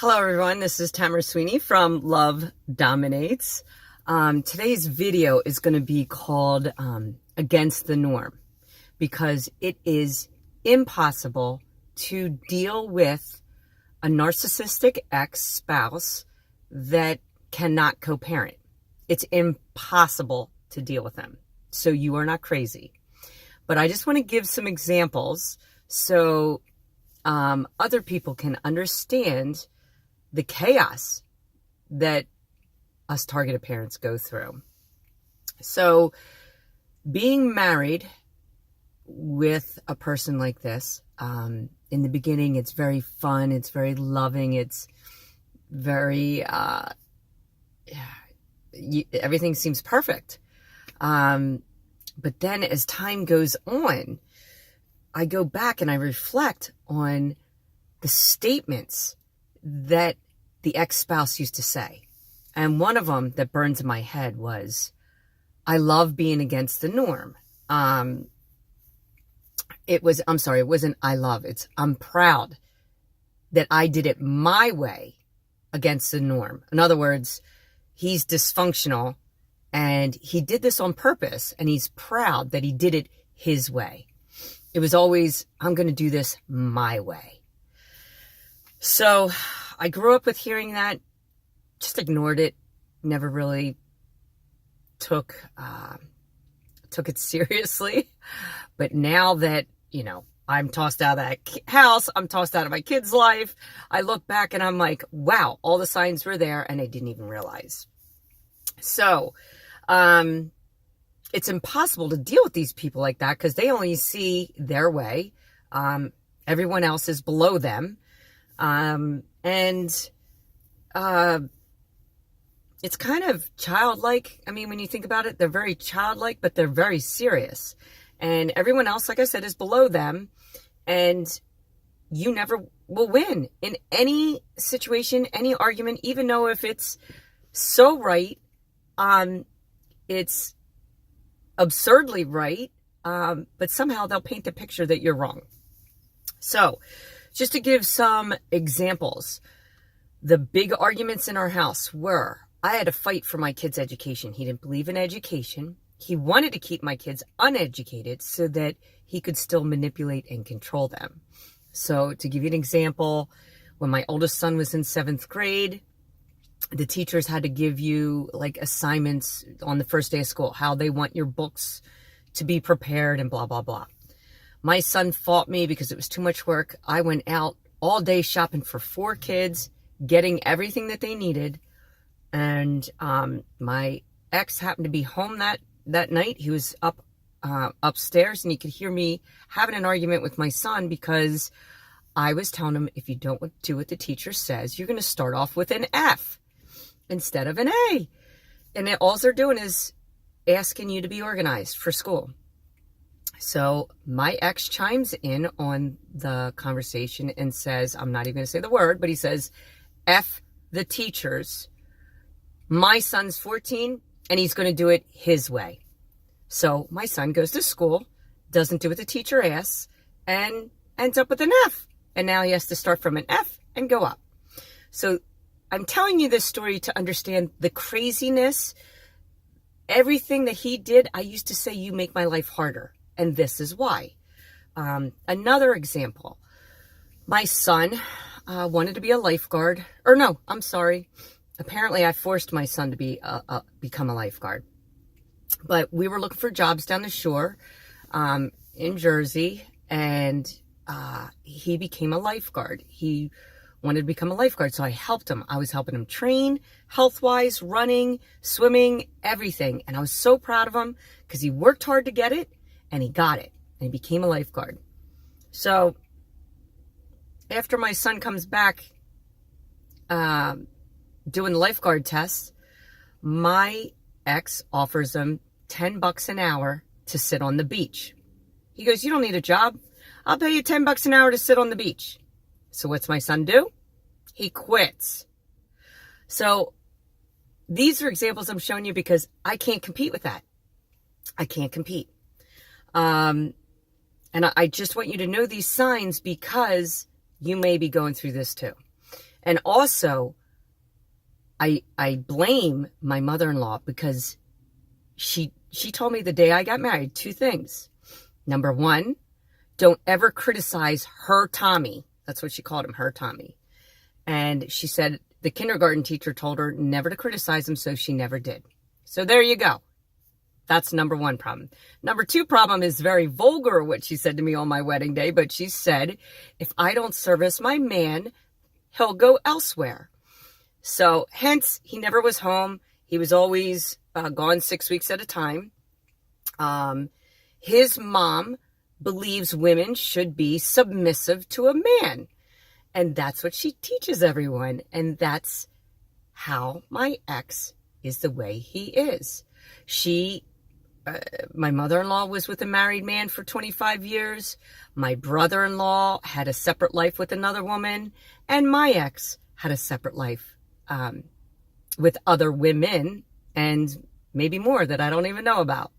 Hello everyone, this is Tamara Sweeney from Love Dominates. Today's video is going to be called Against the Norm, because it is impossible to deal with a narcissistic ex-spouse that cannot co-parent. It's impossible to deal with them. So you are not crazy. But I just want to give some examples so other people can understand the chaos that us targeted parents go through. So being married with a person like this, in the beginning, it's very fun. It's very loving. It's very, everything seems perfect. But then as time goes on, I go back and I reflect on the statements that the ex-spouse used to say. And one of them that burns in my head was, I love being against the norm. It wasn't I love, it's I'm proud that I did it my way against the norm. In other words, he's dysfunctional and he did this on purpose and he's proud that he did it his way. It was always, I'm going to do this my way. So I grew up with hearing that, just ignored it, never really took it seriously. But now that, I'm tossed out of that house, I'm tossed out of my kid's life, I look back and I'm like, wow, all the signs were there and I didn't even realize. So, it's impossible to deal with these people like that because they only see their way. Everyone else is below them. It's kind of childlike. I mean, when you think about it, they're very childlike, but they're very serious. And everyone else, like I said, is below them. And you never will win in any situation, any argument, even though if it's so right, it's absurdly right, but somehow they'll paint the picture that you're wrong. So, just to give some examples, the big arguments in our house were, I had to fight for my kids' education. He didn't believe in education. He wanted to keep my kids uneducated so that he could still manipulate and control them. So to give you an example, when my oldest son was in 7th grade, the teachers had to give you like assignments on the first day of school, how they want your books to be prepared and blah, blah, blah. My son fought me because it was too much work. I went out all day shopping for 4 kids, getting everything that they needed. And my ex happened to be home that night. He was upstairs and he could hear me having an argument with my son because I was telling him, if you don't do what the teacher says, you're going to start off with an F instead of an A. And all they're doing is asking you to be organized for school. So my ex chimes in on the conversation and says, I'm not even going to say the word, but he says, F the teachers. My son's 14 and he's going to do it his way. So my son goes to school, doesn't do what the teacher asks, and ends up with an F. And now he has to start from an F and go up. So I'm telling you this story to understand the craziness. Everything that he did, I used to say, you make my life harder. And this is why. Another example, my son wanted to be a lifeguard. Or no, I'm sorry. Apparently, I forced my son to become a lifeguard. But we were looking for jobs down the shore in Jersey, and he became a lifeguard. He wanted to become a lifeguard, so I helped him. I was helping him train, health-wise, running, swimming, everything. And I was so proud of him because he worked hard to get it, and he got it, and he became a lifeguard. So after my son comes back doing the lifeguard tests, my ex offers him $10 an hour to sit on the beach. He goes, you don't need a job. I'll pay you $10 an hour to sit on the beach. So what's my son do? He quits. So these are examples I'm showing you because I can't compete with that. I can't compete. And I just want you to know these signs because you may be going through this too. And also, I blame my mother-in-law because she told me the day I got married 2 things. Number 1, don't ever criticize her Tommy. That's what she called him, her Tommy. And she said the kindergarten teacher told her never to criticize him, so she never did. So there you go. That's number 1 problem. Number 2 problem is very vulgar, what she said to me on my wedding day, but she said, if I don't service my man, he'll go elsewhere. So hence, he never was home. He was always gone 6 weeks at a time. His mom believes women should be submissive to a man. And that's what she teaches everyone. And that's how my ex is the way he is. My mother-in-law was with a married man for 25 years. My brother-in-law had a separate life with another woman. And my ex had a separate life with other women and maybe more that I don't even know about.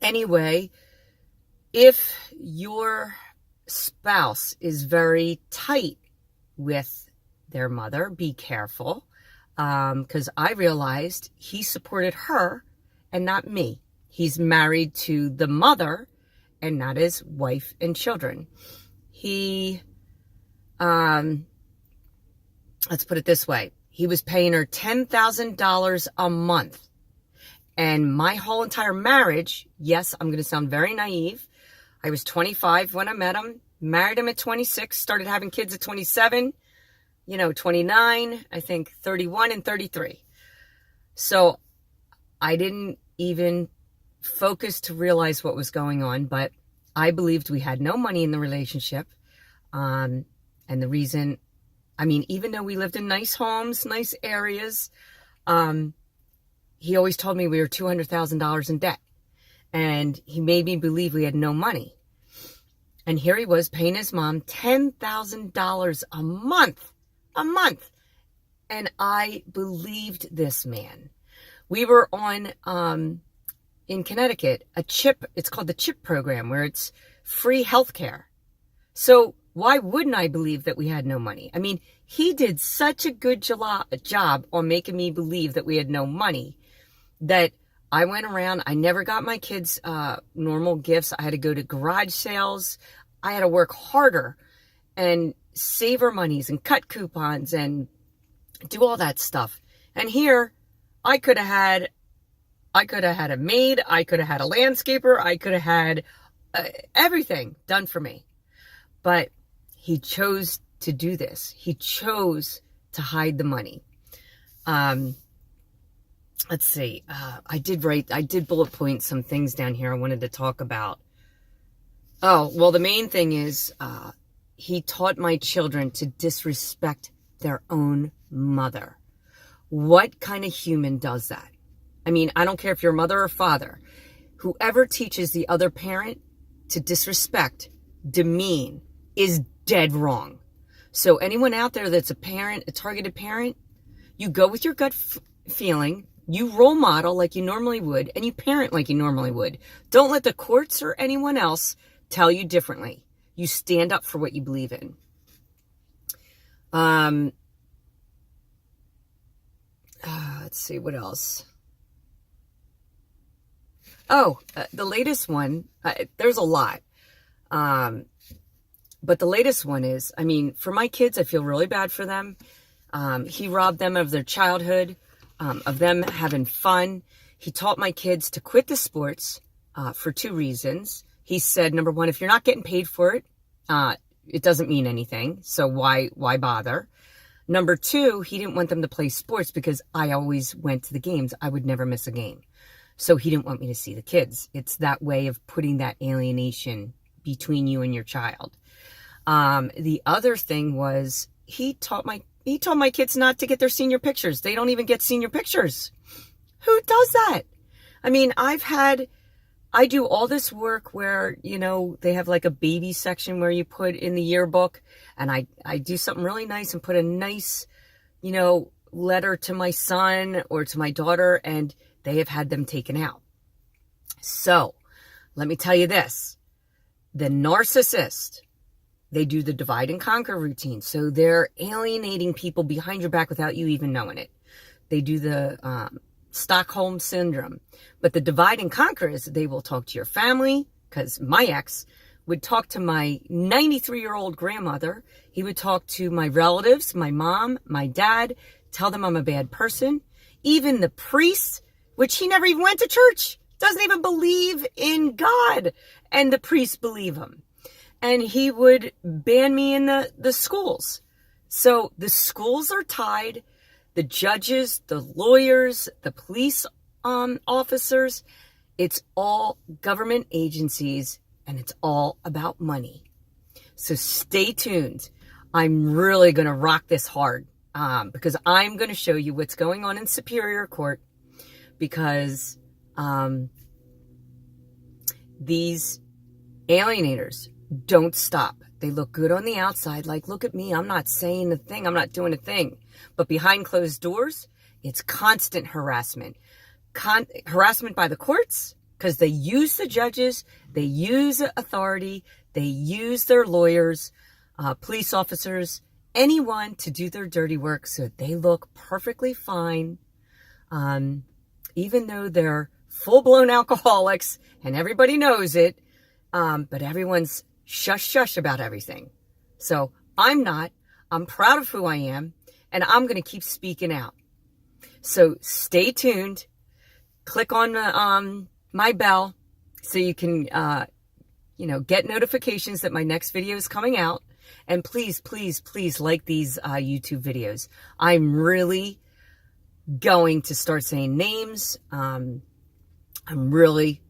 Anyway, if your spouse is very tight with their mother, be careful. Because I realized he supported her and not me. He's married to the mother and not his wife and children. Let's put it this way. He was paying her $10,000 a month. And my whole entire marriage, yes, I'm going to sound very naive. I was 25 when I met him, married him at 26, started having kids at 27, 29, I think 31 and 33. So I didn't even focus to realize what was going on, but I believed we had no money in the relationship. And the reason, even though we lived in nice homes, nice areas, he always told me we were $200,000 in debt. And he made me believe we had no money. And here he was paying his mom $10,000 a month. And I believed this man. We were on, in Connecticut, it's called the CHIP program, where it's free healthcare. So why wouldn't I believe that we had no money? He did such a good job on making me believe that we had no money that I went around. I never got my kids normal gifts. I had to go to garage sales. I had to work harder and save our monies and cut coupons and do all that stuff. And here, I could have had a maid. I could have had a landscaper. I could have had everything done for me. But he chose to do this. He chose to hide the money. Let's see. I did bullet point some things down here I wanted to talk about. Oh, well, the main thing is he taught my children to disrespect their own mother. What kind of human does that? I don't care if you're mother or father. Whoever teaches the other parent to disrespect, demean, is dead wrong. So anyone out there that's a parent, a targeted parent, you go with your gut feeling, you role model like you normally would, and you parent like you normally would. Don't let the courts or anyone else tell you differently. You stand up for what you believe in. Let's see, what else? Oh, the latest one, there's a lot. But the latest one is, for my kids, I feel really bad for them. He robbed them of their childhood, of them having fun. He taught my kids to quit the sports for 2 reasons. He said, number 1, if you're not getting paid for it, it doesn't mean anything. So why bother? Number 2, he didn't want them to play sports because I always went to the games. I would never miss a game. So he didn't want me to see the kids. It's that way of putting that alienation between you and your child. The other thing was he told my kids not to get their senior pictures. They don't even get senior pictures. Who does that? I do all this work where, they have like a baby section where you put in the yearbook, and I do something really nice and put a nice, letter to my son or to my daughter, and they have had them taken out. So let me tell you this, the narcissist They do the divide and conquer routine. So they're alienating people behind your back without you even knowing it. They do the Stockholm syndrome. But the divide and conquer is they will talk to your family, because my ex would talk to my 93-year-old grandmother. He would talk to my relatives, my mom, my dad, tell them I'm a bad person. Even the priest, which he never even went to church, doesn't even believe in God. And the priests believe him. And he would ban me in the schools. So the schools are tied. The judges, the lawyers, the police officers, it's all government agencies, and it's all about money. So stay tuned. I'm really going to rock this hard because I'm going to show you what's going on in Superior Court, because these alienators don't stop. They look good on the outside, like, look at me, I'm not saying a thing, I'm not doing a thing. But behind closed doors, it's constant harassment. Harassment by the courts, because they use the judges, they use authority, they use their lawyers, police officers, anyone to do their dirty work so they look perfectly fine, even though they're full-blown alcoholics and everybody knows it, but everyone's shush about everything. So I'm not. I'm proud of who I am, and I'm going to keep speaking out. So stay tuned. Click on my bell so you can, get notifications that my next video is coming out. And please, please, please like these YouTube videos. I'm really going to start saying names. I'm really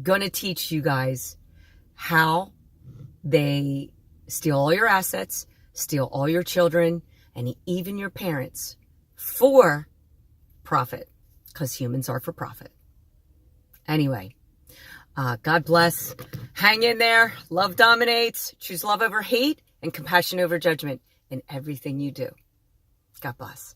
going to teach you guys how they steal all your assets, steal all your children, and even your parents for profit, because humans are for profit. Anyway, God bless. Hang in there. Love dominates. Choose love over hate and compassion over judgment in everything you do. God bless.